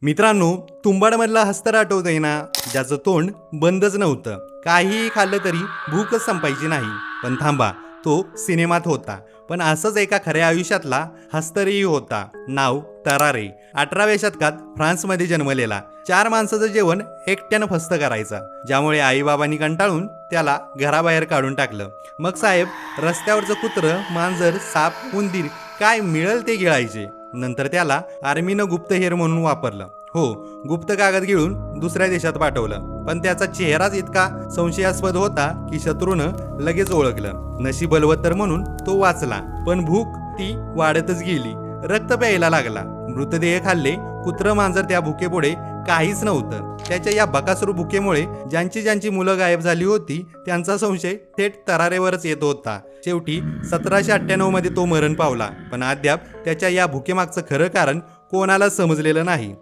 मित्रांनो, तुंबाडमधला हस्तर आठवतंय ना, ज्याचं तोंड बंदच नव्हतं. काहीही खाल्लं तरी भूकच संपायची नाही. पण थांबा, तो सिनेमात होता. पण असंच एका खऱ्या आयुष्यातला हस्तरही होता. नाव तरारे. 18व्या शतकात फ्रान्समध्ये जन्मलेला. 4 माणसाचं जेवण एकट्यानं फस्त करायचा, ज्यामुळे आईबाबांनी कंटाळून त्याला घराबाहेर काढून टाकलं. मग साहेब रस्त्यावरचं कुत्रं, मांजर, साप, उंदीर काय मिळेल ते गिळायचे. नंतर त्याला आर्मीनं गुप्तहेर म्हणून वापरलं. हो, गुप्त कागद गिळून दुसऱ्या देशात पाठवलं. पण त्याचा चेहराच इतका संशयास्पद होता की शत्रूनं लगेच ओळखलं. नशीब बलवत्तर म्हणून तो वाचला, पण भूक ती वाढतच गेली. रक्त प्यायला लागला. मृतदेह खाल्ले. कुत्रं, मांजर त्या भुकेपुढे काहीच नव्हतं. त्याच्या या बकासूर भुकेमुळे ज्यांची मुलं गायब झाली होती त्यांचा संशय थेट तरारेवरच येत होता. शेवटी 1798 मध्ये तो मरण पावला. पण अद्याप त्याच्या या भुकेमागचं खरं कारण कोणालाच समजलेलं नाही.